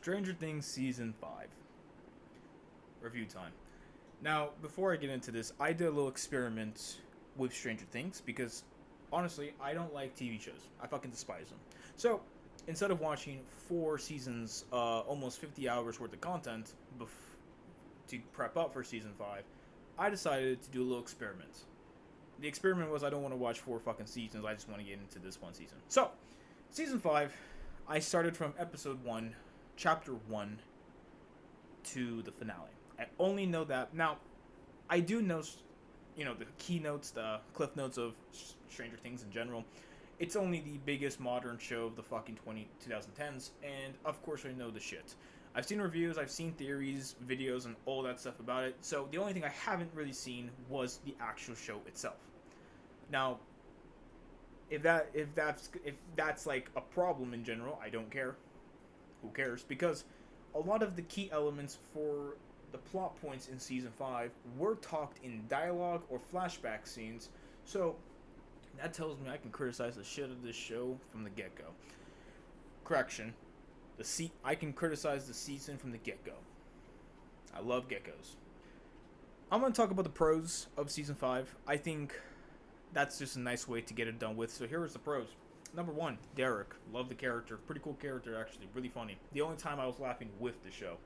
Stranger Things Season 5. Review time. Now, before I get into this, I did a little experiment with Stranger Things because, honestly, I don't like TV shows. I fucking despise them. So, instead of watching 4 seasons, almost 50 hours worth of content to prep up for Season 5, I decided to do a little experiment. The experiment was I don't want to watch 4 fucking seasons, I just want to get into this one season. So, Season 5, I started from Episode 1, Chapter 1, to the finale. I only know that. Now, I do know, the keynotes, the cliff notes of Stranger Things in general. It's only the biggest modern show of the fucking 2010s, and of course I know the shit. I've seen reviews, I've seen theories, videos, and all that stuff about it, so the only thing I haven't really seen was the actual show itself. Now, if that's like a problem in general, I don't care. Who cares? Because a lot of the key elements for the plot points in Season 5 were talked in dialogue or flashback scenes, so that tells me I can criticize the shit of this show from the get-go. Correction. I can criticize the season from the get-go. I love geckos. I'm going to talk about the pros of Season 5. I think that's just a nice way to get it done with, so here is the pros. Number 1, Derek. Love the character. Pretty cool character, actually. Really funny. The only time I was laughing with the show.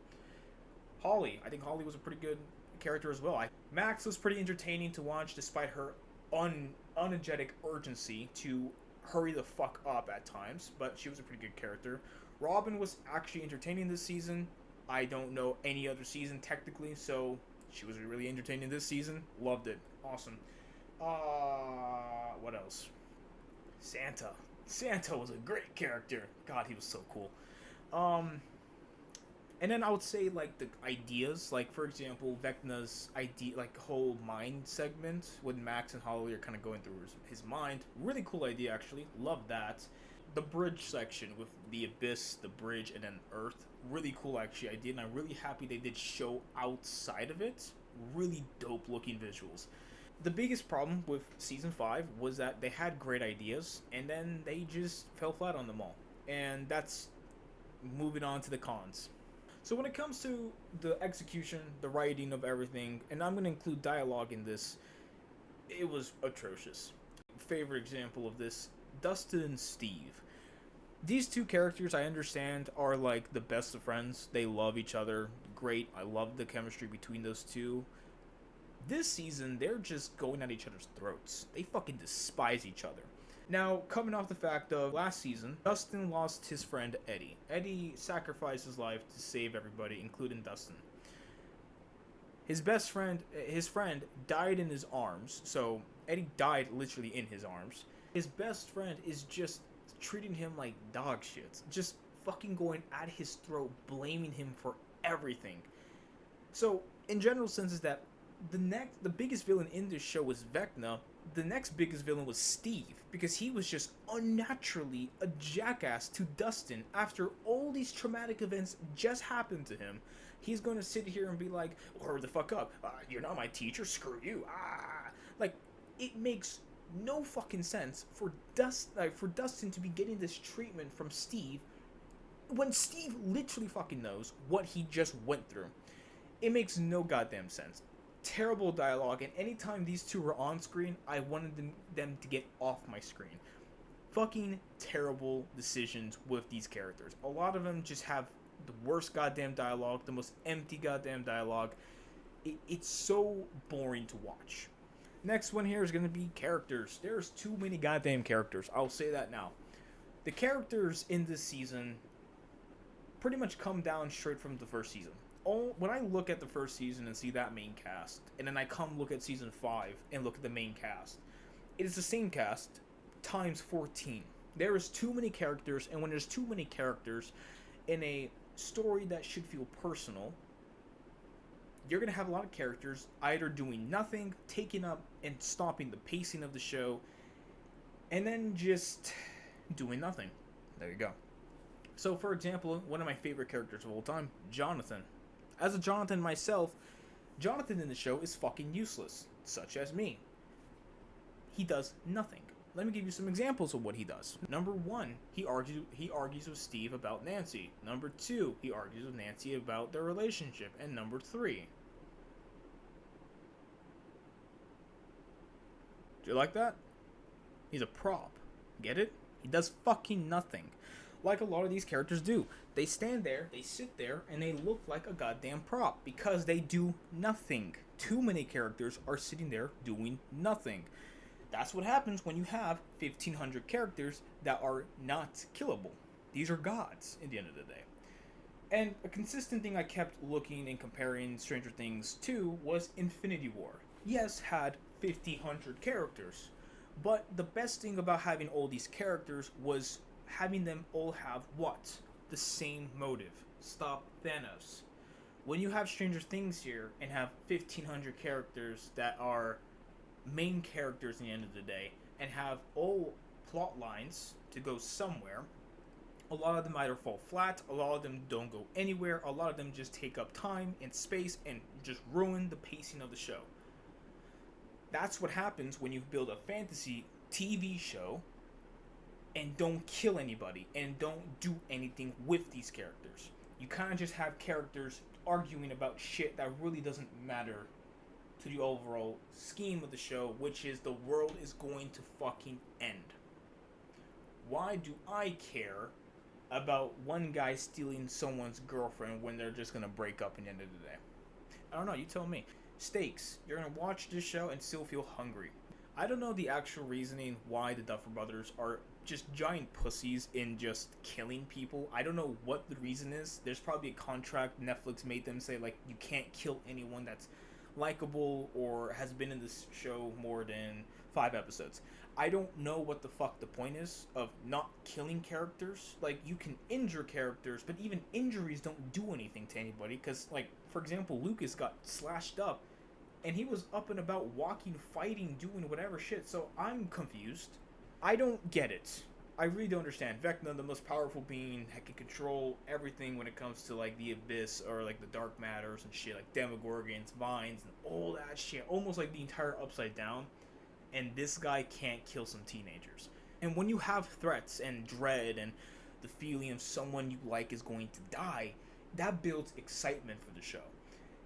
Holly. I think Holly was a pretty good character as well. Max was pretty entertaining to watch despite her unenergetic urgency to hurry the fuck up at times, but she was a pretty good character. Robin was actually entertaining this season. I don't know any other season technically, so she was really entertaining this season. Loved it. Awesome. What else? Santa. Santa was a great character. God, he was so cool. And then I would say, like, the ideas, like, for example, Vecna's idea, like, whole mind segment when Max and Holly are kind of going through his mind. Really cool idea, actually. Love that. The bridge section with the abyss, the bridge, and then Earth. Really cool, actually, idea, and I'm really happy they did show outside of it. Really dope looking visuals. The biggest problem with Season 5 was that they had great ideas, and then they just fell flat on them all. And that's moving on to the cons. So when it comes to the execution, the writing of everything, and I'm going to include dialogue in this, it was atrocious. Favorite example of this, Dustin and Steve. These two characters, I understand, are like the best of friends. They love each other. Great. I love the chemistry between those two. This season, they're just going at each other's throats. They fucking despise each other. Now, coming off the fact of last season, Dustin lost his friend Eddie. Eddie sacrificed his life to save everybody, including Dustin. His friend died in his arms, so Eddie died literally in his arms. His best friend is just treating him like dog shit. Just fucking going at his throat, blaming him for everything. So, in general sense is that the biggest villain in this show was Vecna. The next biggest villain was Steve, because he was just unnaturally a jackass to Dustin after all these traumatic events just happened to him. He's going to sit here and be like, hurry the fuck up, you're not my teacher, screw you, Like, it makes no fucking sense for Dustin to be getting this treatment from Steve when Steve literally fucking knows what he just went through. It makes no goddamn sense. Terrible dialogue, and anytime these two were on screen, I wanted them to get off my screen. Fucking terrible decisions with these characters. A lot of them just have the worst goddamn dialogue, the most empty goddamn dialogue. It's so boring to watch. Next one here is going to be characters. There's too many goddamn characters. I'll say that now. The characters in this season pretty much come down straight from the first season. When I look at the first season and see that main cast, and then I come look at Season 5 and look at the main cast, it is the same cast times 14. There is too many characters, and when there's too many characters in a story that should feel personal, you're going to have a lot of characters either doing nothing, taking up and stopping the pacing of the show, and then just doing nothing. There you go. So, for example, one of my favorite characters of all time, Jonathan. As a Jonathan myself, Jonathan in the show is fucking useless, such as me. He does nothing. Let me give you some examples of what he does. Number one, he argues with Steve about Nancy. Number two, he argues with Nancy about their relationship. And number three, do you like that? He's a prop. Get it? He does fucking nothing. Like a lot of these characters do. They stand there, they sit there, and they look like a goddamn prop because they do nothing. Too many characters are sitting there doing nothing. That's what happens when you have 1,500 characters that are not killable. These are gods at the end of the day. And a consistent thing I kept looking and comparing Stranger Things to was Infinity War. Yes, had 1,500 characters, but the best thing about having all these characters was having them all have what? The same motive. Stop Thanos. When you have Stranger Things here and have 1,500 characters that are main characters in the end of the day and have all plot lines to go somewhere, a lot of them either fall flat, a lot of them don't go anywhere, a lot of them just take up time and space and just ruin the pacing of the show. That's what happens when you build a fantasy TV show and don't kill anybody and don't do anything with these characters. You kind of just have characters arguing about shit that really doesn't matter to the overall scheme of the show, which is the world is going to fucking end. Why do I care about one guy stealing someone's girlfriend when they're just gonna break up in the end of the day? I don't know, you tell me. Stakes. You're gonna watch this show and still feel hungry. I don't know the actual reasoning why the Duffer Brothers are just giant pussies in just killing people. I don't know what the reason is. There's probably a contract Netflix made them say, like, you can't kill anyone that's likable or has been in this show more than 5 episodes. I don't know what the fuck the point is of not killing characters. Like, you can injure characters, but even injuries don't do anything to anybody. Because, like, for example, Lucas got slashed up, and he was up and about walking, fighting, doing whatever shit. So I'm confused. I don't get it. I really don't understand. VecGnome, the most powerful being, can control everything when it comes to, like, the Abyss or, like, the Dark Matters and shit, like Demogorgons, Vines, and all that shit. Almost like the entire Upside Down. And this guy can't kill some teenagers. And when you have threats and dread and the feeling of someone you like is going to die, that builds excitement for the show.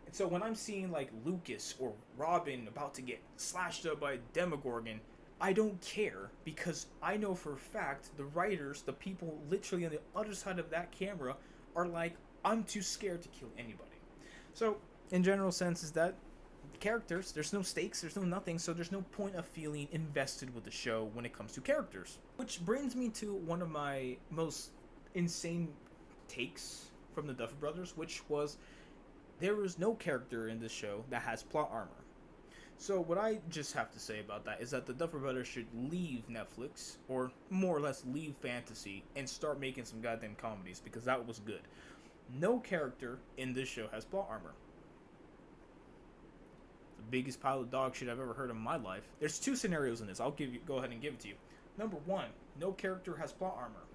And so when I'm seeing, like, Lucas or Robin about to get slashed up by a Demogorgon, I don't care, because I know for a fact the writers, the people literally on the other side of that camera, are like, I'm too scared to kill anybody. So, in general sense, is that characters, there's no stakes, there's no nothing, so there's no point of feeling invested with the show when it comes to characters. Which brings me to one of my most insane takes from the Duffer Brothers, which was there is no character in this show that has plot armor. So what I just have to say about that is that the Duffer Brothers should leave Netflix, or more or less leave fantasy, and start making some goddamn comedies, because that was good. No character in this show has plot armor. The biggest pile of dog shit I've ever heard in my life. There's 2 scenarios in this. I'll go ahead and give it to you. Number 1, no character has plot armor.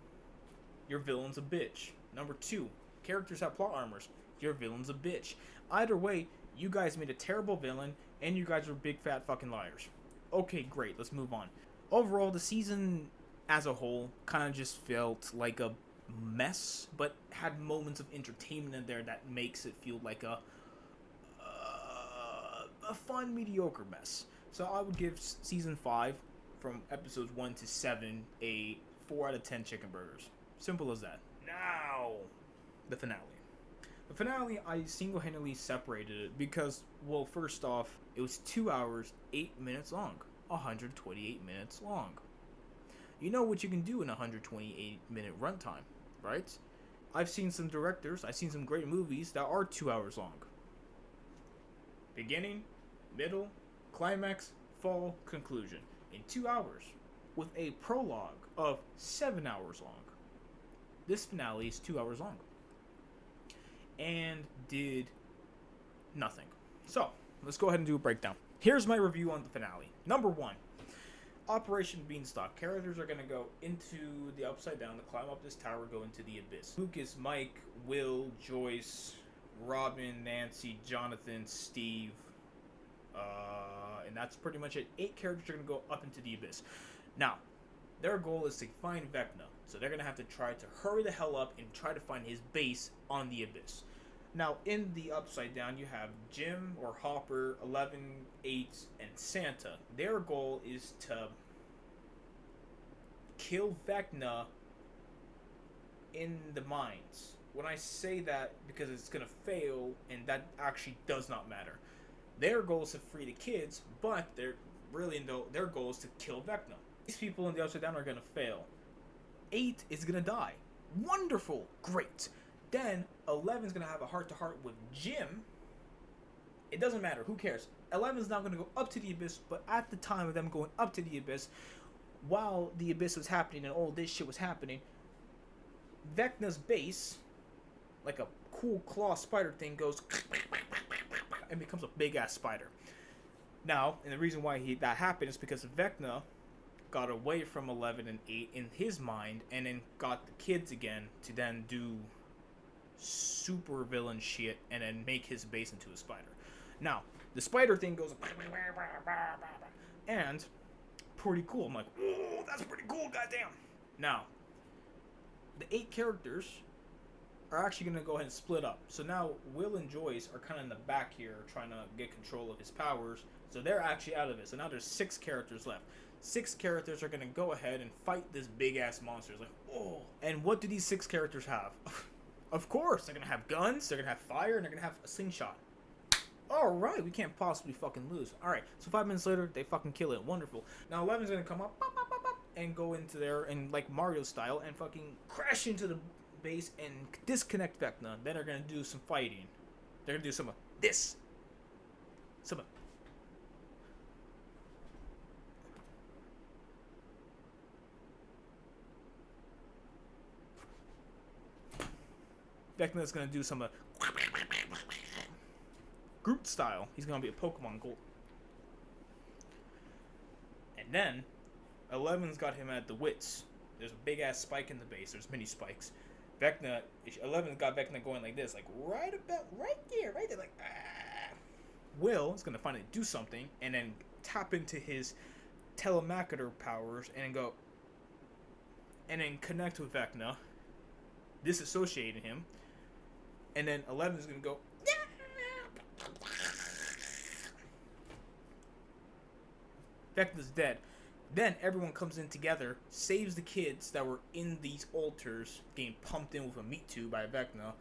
Your villain's a bitch. Number 2, characters have plot armors. Your villain's a bitch. Either way, you guys made a terrible villain, and you guys are big fat fucking liars. Okay, great, let's move on. Overall, the season as a whole kind of just felt like a mess, but had moments of entertainment in there that makes it feel like a fun, mediocre mess. So I would give season 5, from episodes 1 to 7, a 4 out of 10 chicken burgers. Simple as that. Now, the finale. The finale, I single-handedly separated it because, well, first off, it was 2 hours, 8 minutes long. 128 minutes long. You know what you can do in a 128-minute runtime, right? I've seen some directors, I've seen some great movies that are 2 hours long. Beginning, middle, climax, fall, conclusion. In 2 hours, with a prologue of 7 hours long. This finale is 2 hours long. And did nothing. So, let's go ahead and do a breakdown. Here's my review on the finale. Number 1, Operation Beanstalk. Characters are going to go into the Upside Down to climb up this tower, go into the Abyss. Lucas, Mike, Will, Joyce, Robin, Nancy, Jonathan, Steve, and that's pretty much it. 8 characters are going to go up into the Abyss. Now, Their goal is to find Vecna, so they're gonna have to try to hurry the hell up and try to find his base on the Abyss. Now, in the Upside Down, you have Jim or Hopper, 11, 8, and Santa. Their goal is to kill Vecna in the mines. When I say that, because it's gonna fail, and that actually does not matter. Their goal is to free the kids, but their goal is to kill Vecna. These people in the Upside Down are gonna fail. 8 is gonna die. Wonderful, great. Then 11 is gonna have a heart-to-heart with Jim. It doesn't matter, who cares? 11 is now gonna go up to the Abyss, but at the time of them going up to the Abyss, while the Abyss was happening and all this shit was happening, Vecna's base, like a cool claw spider thing, goes and becomes a big ass spider. Now, and the reason why that happened is because Vecna got away from 11 and 8 in his mind, and then got the kids again to then do super villain shit and then make his base into a spider. Now, the spider thing goes and pretty cool. I'm like, oh, that's pretty cool, goddamn. Now, the 8 characters are actually going to go ahead and split up. So now Will and Joyce are kind of in the back here trying to get control of his powers. So they're actually out of it. So now there's 6 characters left. 6 characters are going to go ahead and fight this big-ass monster. It's like, oh. And what do these 6 characters have? Of course, they're going to have guns, they're going to have fire, and they're going to have a slingshot. Alright, we can't possibly fucking lose. Alright, so 5 minutes later, they fucking kill it. Wonderful. Now 11's going to come up, bop, bop, bop, bop, and go into there, and like Mario style, and fucking crash into the base and disconnect Vecna. Then they're going to do some fighting. They're going to do some of this. Some of... Vecna's going to do some Groot style. He's going to be a Pokemon Gold. And then 11's got him at the wits. There's a big ass spike in the base. There's many spikes. 11's got Vecna going like this, like right there, like ah. Will is going to finally do something and then tap into his telemarketer powers and go and then connect with Vecna, disassociating him. And then 11 is going to go. Vecna's dead. Then everyone comes in together, saves the kids that were in these altars, getting pumped in with a meat tube by Vecna,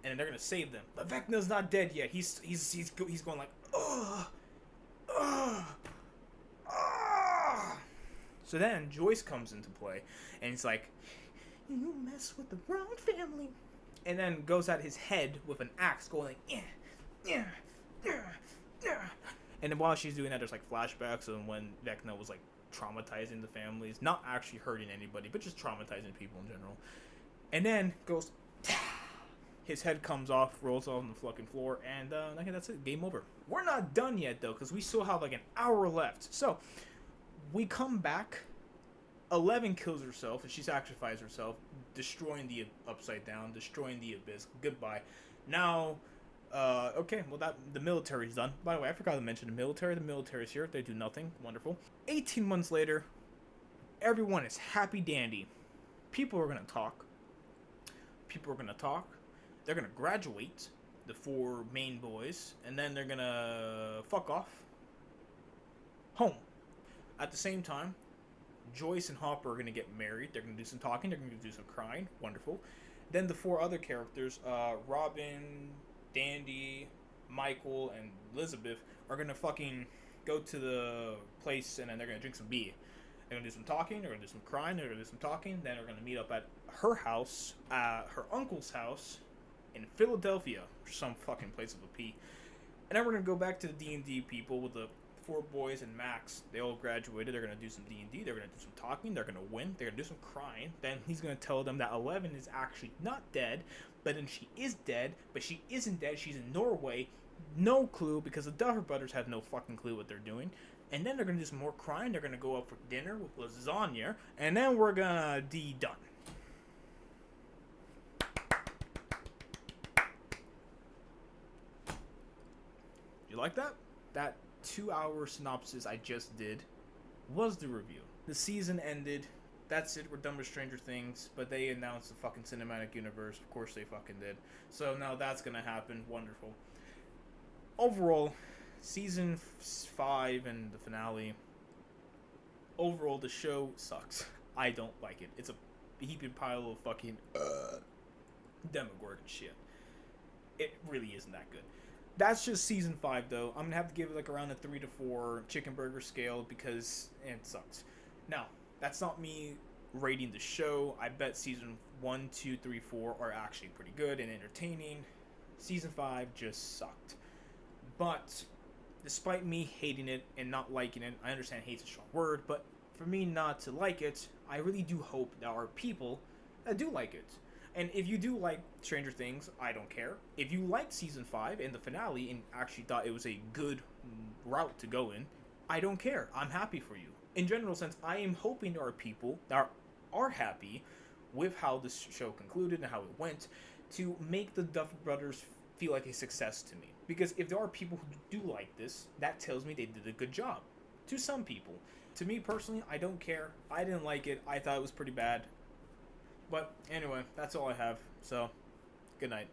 and they're going to save them. But Vecna's not dead yet. He's going like, ugh, ugh, ugh. So then Joyce comes into play, and it's like, you mess with the wrong family. And then goes at his head with an axe, going like, yeah. And then while she's doing that, there's like flashbacks of when Vecna was like traumatizing the families, not actually hurting anybody, but just traumatizing people in general. And then goes, his head comes off, rolls on the fucking floor, and okay, that's it, game over. We're not done yet though, because we still have like an hour left. So we come back. 11 kills herself, and she sacrifices herself, destroying the Upside Down, destroying the Abyss. Goodbye. Now, okay, well, the military's done. By the way, I forgot to mention the military. The military's here. They do nothing. Wonderful. 18 months later, everyone is happy dandy. People are going to talk. They're going to graduate, the 4 main boys, and then they're going to fuck off home. At the same time, Joyce and Hopper are going to get married. They're going to do some talking. They're going to do some crying. Wonderful. Then the 4 other characters, Robin, Dandy, Michael, and Elizabeth, are going to fucking go to the place, and then they're going to drink some beer. They're going to do some talking. They're going to do some crying. They're going to do some talking. Then they're going to meet up at her house, her uncle's house in Philadelphia, or some fucking place of a P. And then we're going to go back to the D&D people with the 4 boys and Max. They all graduated. They're going to do some D&D. They're going to do some talking. They're going to win. They're going to do some crying. Then he's going to tell them that 11 is actually not dead, but then she is dead, but she isn't dead. She's in Norway. No clue, because the Duffer Brothers have no fucking clue what they're doing. And then they're going to do some more crying. They're going to go out for dinner with lasagna. And then we're going to be done. You like that? That 2-hour synopsis I just did was the review. The season ended that's it. We're done with Stranger Things. But they announced the fucking cinematic universe. Of course they fucking did. So now that's gonna happen. Wonderful. Overall, season 5 and the finale. Overall, the show sucks. I don't like it. It's a heaping pile of fucking Demogorgon shit. It really isn't that good. That's just season 5, though. I'm gonna have to give it like around a 3 to 4 chicken burger scale because it sucks. Now, that's not me rating the show. I bet season 1, 2, 3, 4 are actually pretty good and entertaining. Season 5 just sucked. But despite me hating it and not liking it, I understand hate's a strong word, but for me not to like it, I really do hope there are people that do like it. And if you do like Stranger Things, I don't care. If you liked season 5 and the finale and actually thought it was a good route to go in, I don't care. I'm happy for you. In general sense, I am hoping there are people that are happy with how this show concluded and how it went to make the Duffer Brothers feel like a success to me. Because if there are people who do like this, that tells me they did a good job. To some people. To me personally, I don't care. I didn't like it. I thought it was pretty bad. But anyway, that's all I have. So, good night.